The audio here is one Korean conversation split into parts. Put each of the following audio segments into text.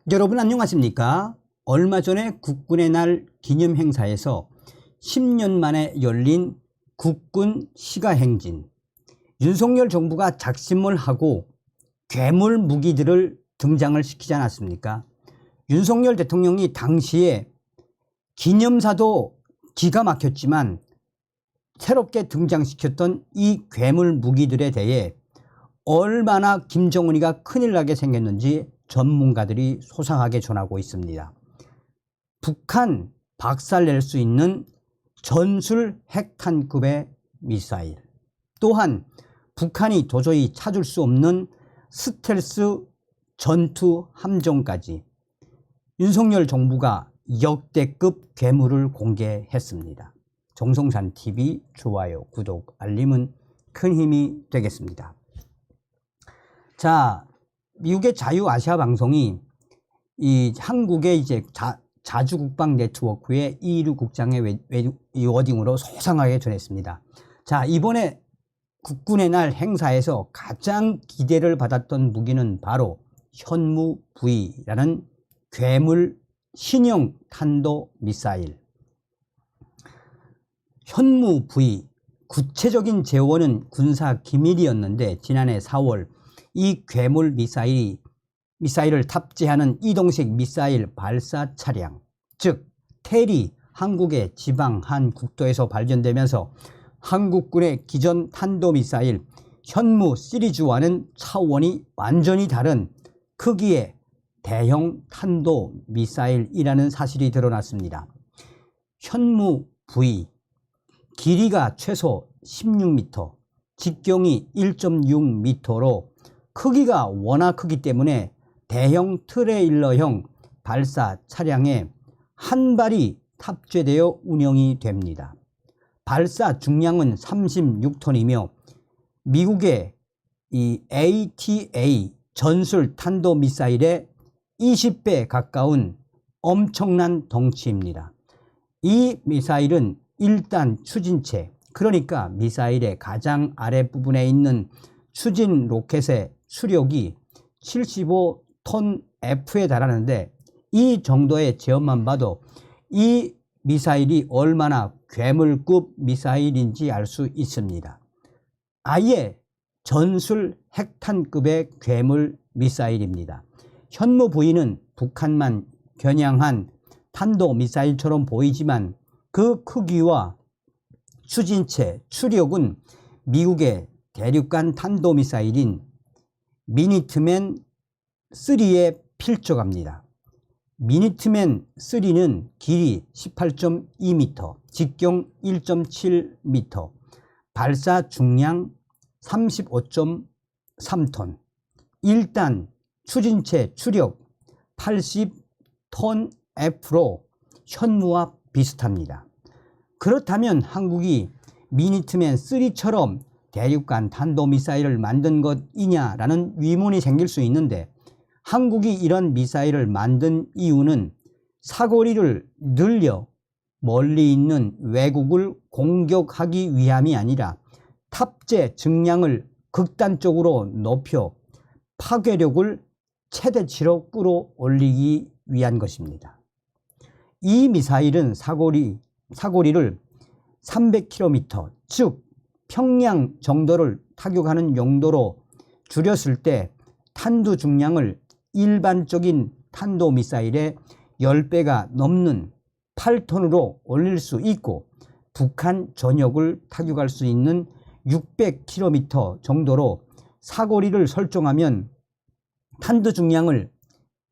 여러분 안녕하십니까? 얼마 전에 국군의 날 기념 행사에서 10년 만에 열린 국군 시가행진, 윤석열 정부가 작심을 하고 괴물 무기들을 등장을 시키지 않았습니까? 윤석열 대통령이 당시에 기념사도 기가 막혔지만 새롭게 등장시켰던 이 괴물 무기들에 대해 얼마나 김정은이가 큰일 나게 생겼는지 전문가들이 소상하게 전하고 있습니다. 북한 박살낼 수 있는 전술 핵탄급의 미사일, 또한 북한이 도저히 찾을 수 없는 스텔스 전투 함정까지 윤석열 정부가 역대급 괴물을 공개했습니다. 정성산TV 좋아요, 구독, 알림은 큰 힘이 되겠습니다. 자, 미국의 자유아시아 방송이 이 한국의 이제 자주국방 네트워크의 이루 국장의 워딩으로 소상하게 전했습니다. 자, 이번에 국군의 날 행사에서 가장 기대를 받았던 무기는 바로 현무 V라는 괴물 신형 탄도 미사일. 현무 V 구체적인 재원은 군사 기밀이었는데 지난해 4월 이 괴물 미사일을 탑재하는 이동식 미사일 발사 차량, 즉 텔이 한국의 지방 한 국도에서 발견되면서 한국군의 기존 탄도미사일 현무 시리즈와는 차원이 완전히 다른 크기의 대형 탄도미사일이라는 사실이 드러났습니다. 현무 V, 길이가 최소 16m, 직경이 1.6m로 크기가 워낙 크기 때문에 대형 트레일러형 발사 차량에 한 발이 탑재되어 운영이 됩니다. 발사 중량은 36톤이며 미국의 이 ATA 전술 탄도미사일의 20배 가까운 엄청난 덩치입니다. 이 미사일은 1단 추진체, 그러니까 미사일의 가장 아랫부분에 있는 추진 로켓의 수력이 75톤 F에 달하는데 이 정도의 제어만 봐도 이 미사일이 얼마나 괴물급 미사일인지 알 수 있습니다. 아예 전술 핵탄급의 괴물 미사일입니다. 현무 V는 북한만 겨냥한 탄도 미사일처럼 보이지만 그 크기와 추진체, 추력은 미국의 대륙간 탄도미사일인 미니트맨 3에 필적합니다. 미니트맨 3는 길이 18.2m, 직경 1.7m, 발사 중량 35.3톤, 1단 추진체 추력 80톤 F로 현무와 비슷합니다. 그렇다면 한국이 미니트맨 3처럼 대륙간 탄도미사일을 만든 것이냐라는 의문이 생길 수 있는데, 한국이 이런 미사일을 만든 이유는 사거리를 늘려 멀리 있는 외국을 공격하기 위함이 아니라 탑재 증량을 극단적으로 높여 파괴력을 최대치로 끌어올리기 위한 것입니다. 이 미사일은 사거리를 300km, 즉 평양 정도를 타격하는 용도로 줄였을 때 탄두 중량을 일반적인 탄도미사일의 10배가 넘는 8톤으로 올릴 수 있고, 북한 전역을 타격할 수 있는 600km 정도로 사거리를 설정하면 탄두 중량을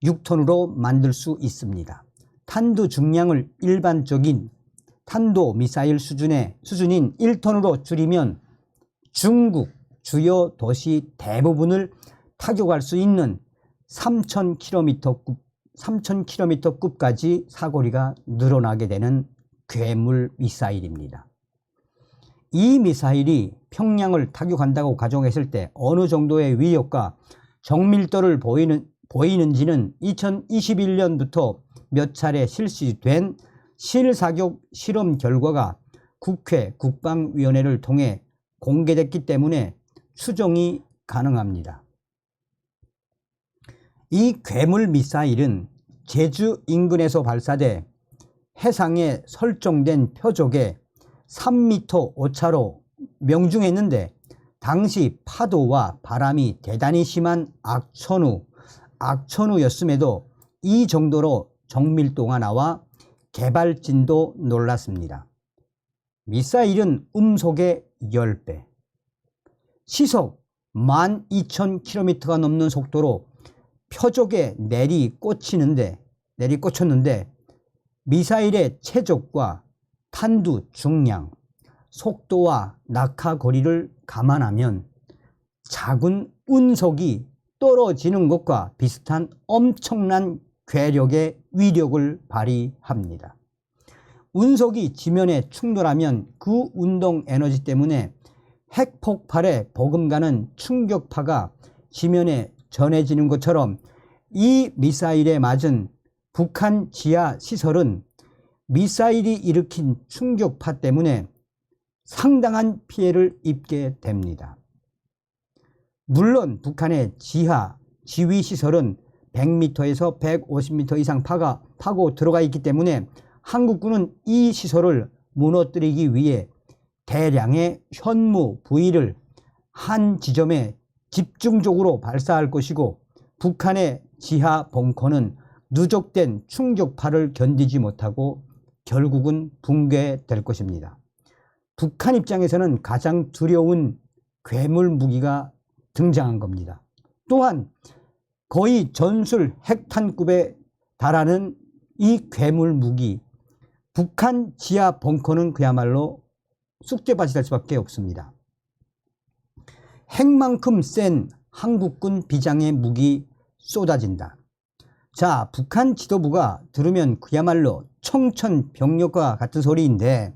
6톤으로 만들 수 있습니다. 탄두 중량을 일반적인 탄도미사일 수준인 1톤으로 줄이면 중국 주요 도시 대부분을 타격할 수 있는 3000km급까지 사거리가 늘어나게 되는 괴물 미사일입니다. 이 미사일이 평양을 타격한다고 가정했을 때 어느 정도의 위력과 정밀도를 보이는지는 2021년부터 몇 차례 실시된 실사격 실험 결과가 국회 국방위원회를 통해 공개됐기 때문에 추정이 가능합니다. 이 괴물 미사일은 제주 인근에서 발사돼 해상에 설정된 표적에 3m 오차로 명중했는데 당시 파도와 바람이 대단히 심한 악천후였음에도 이 정도로 정밀도가 나와 개발진도 놀랐습니다. 미사일은 음속의 10배, 시속 12,000km가 넘는 속도로 표적에 내리꽂혔는데 미사일의 체적과 탄두 중량, 속도와 낙하 거리를 감안하면 작은 운석이 떨어지는 것과 비슷한 엄청난 괴력의 위력을 발휘합니다. 운석이 지면에 충돌하면 그 운동 에너지 때문에 핵폭발에 버금가는 충격파가 지면에 전해지는 것처럼 이 미사일에 맞은 북한 지하 시설은 미사일이 일으킨 충격파 때문에 상당한 피해를 입게 됩니다. 물론 북한의 지휘 시설은 100m에서 150m 이상 파고 들어가 있기 때문에 한국군은 이 시설을 무너뜨리기 위해 대량의 현무 부위를 한 지점에 집중적으로 발사할 것이고, 북한의 지하 벙커는 누적된 충격파를 견디지 못하고 결국은 붕괴될 것입니다. 북한 입장에서는 가장 두려운 괴물 무기가 등장한 겁니다. 또한 거의 전술 핵탄급에 달하는 이 괴물 무기, 북한 지하 벙커는 그야말로 쑥대밭이 될 수밖에 없습니다. 핵만큼 센 한국군 비장의 무기 쏟아진다. 자, 북한 지도부가 들으면 그야말로 청천벽력과 같은 소리인데,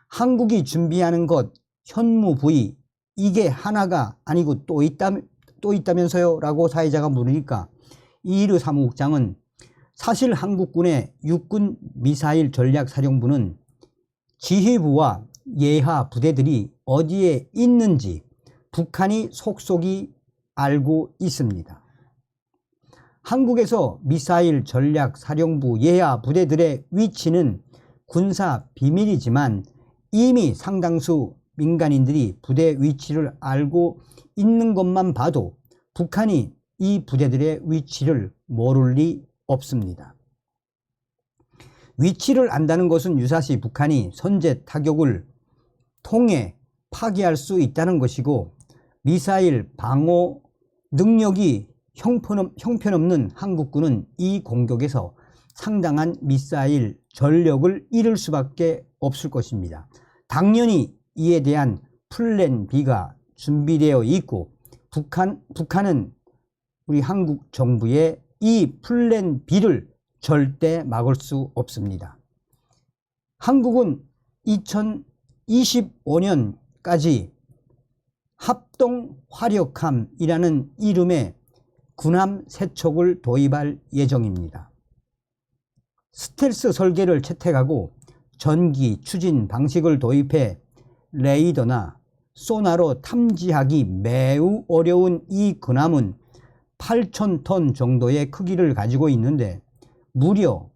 한국이 준비하는 것 현무 부위 이게 하나가 아니고 또 있다면서요? 라고 사회자가 물으니까 이르 사무국장은 사실 한국군의 육군 미사일 전략사령부는 지휘부와 예하 부대들이 어디에 있는지 북한이 속속이 알고 있습니다. 한국에서 미사일 전략사령부 예하 부대들의 위치는 군사 비밀이지만 이미 상당수 민간인들이 부대 위치를 알고 있는 것만 봐도 북한이 이 부대들의 위치를 모를 리 없습니다. 위치를 안다는 것은 유사시 북한이 선제 타격을 통해 파괴할 수 있다는 것이고, 미사일 방어 능력이 형편없는 한국군은 이 공격에서 상당한 미사일 전력을 잃을 수밖에 없을 것입니다. 당연히 이에 대한 플랜 B가 준비되어 있고, 북한은 우리 한국 정부의 이 플랜 B를 절대 막을 수 없습니다. 한국은 2025년까지 합동화력함이라는 이름의 군함 세척을 도입할 예정입니다. 스텔스 설계를 채택하고 전기 추진 방식을 도입해 레이더나 소나로 탐지하기 매우 어려운 이 군함은 8,000톤 정도의 크기를 가지고 있는데 무려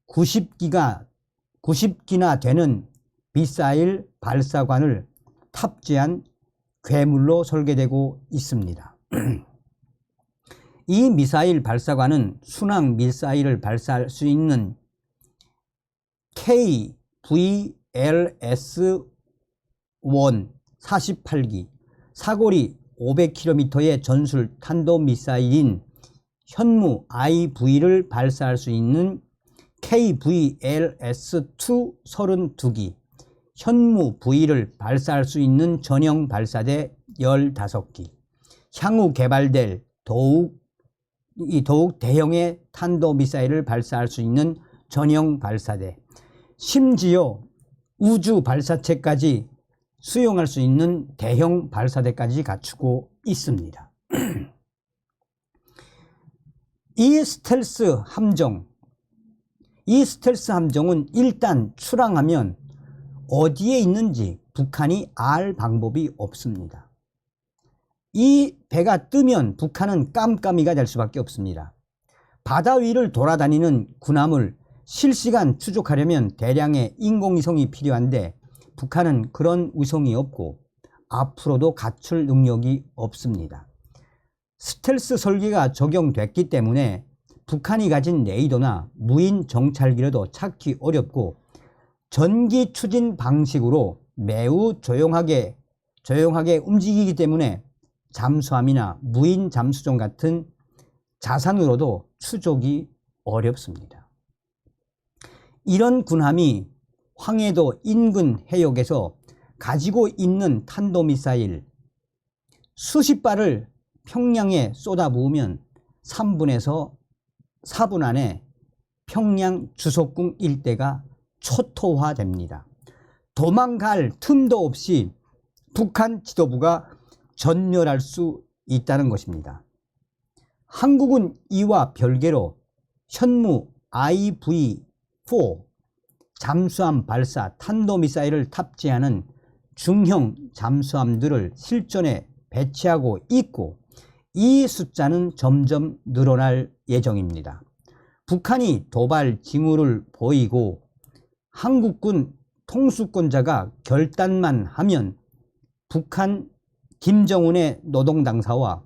90기나 되는 미사일 발사관을 탑재한 괴물로 설계되고 있습니다. 이 미사일 발사관은 순항 미사일을 발사할 수 있는 KVLS-1 48기, 사거리 500km의 전술 탄도미사일인 현무 IV를 발사할 수 있는 KVLS-2 32기, 현무 V를 발사할 수 있는 전형 발사대 15기, 향후 개발될 더욱 대형의 탄도미사일을 발사할 수 있는 전형 발사대, 심지어 우주 발사체까지 수용할 수 있는 대형 발사대까지 갖추고 있습니다. 이 스텔스 함정은 일단 출항하면 어디에 있는지 북한이 알 방법이 없습니다. 이 배가 뜨면 북한은 깜깜이가 될 수밖에 없습니다. 바다 위를 돌아다니는 군함을 실시간 추적하려면 대량의 인공위성이 필요한데 북한은 그런 위성이 없고 앞으로도 갖출 능력이 없습니다. 스텔스 설계가 적용됐기 때문에 북한이 가진 레이더나 무인 정찰기로도 찾기 어렵고 전기 추진 방식으로 매우 조용하게 움직이기 때문에 잠수함이나 무인 잠수정 같은 자산으로도 추적이 어렵습니다. 이런 군함이 황해도 인근 해역에서 가지고 있는 탄도미사일 수십 발을 평양에 쏟아부으면 3분에서 4분 안에 평양 주석궁 일대가 초토화됩니다. 도망갈 틈도 없이 북한 지도부가 전멸할 수 있다는 것입니다. 한국은 이와 별개로 현무 IV-4 잠수함 발사 탄도미사일을 탑재하는 중형 잠수함들을 실전에 배치하고 있고 이 숫자는 점점 늘어날 예정입니다. 북한이 도발 징후를 보이고 한국군 통수권자가 결단만 하면 북한 김정은의 노동당사와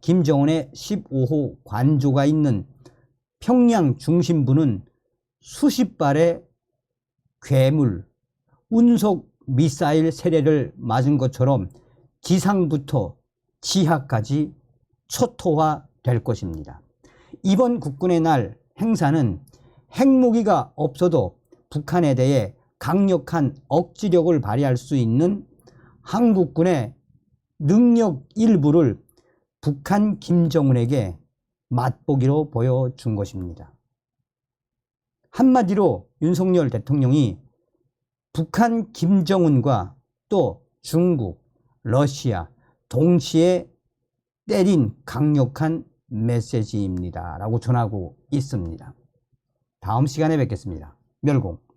김정은의 15호 관조가 있는 평양 중심부는 수십 발의 괴물, 운석 미사일 세례를 맞은 것처럼 지상부터 지하까지 초토화될 것입니다. 이번 국군의 날 행사는 핵무기가 없어도 북한에 대해 강력한 억지력을 발휘할 수 있는 한국군의 능력 일부를 북한 김정은에게 맛보기로 보여준 것입니다. 한마디로 윤석열 대통령이 북한 김정은과 또 중국, 러시아 동시에 때린 강력한 메시지입니다 라고 전하고 있습니다. 다음 시간에 뵙겠습니다. 멸공.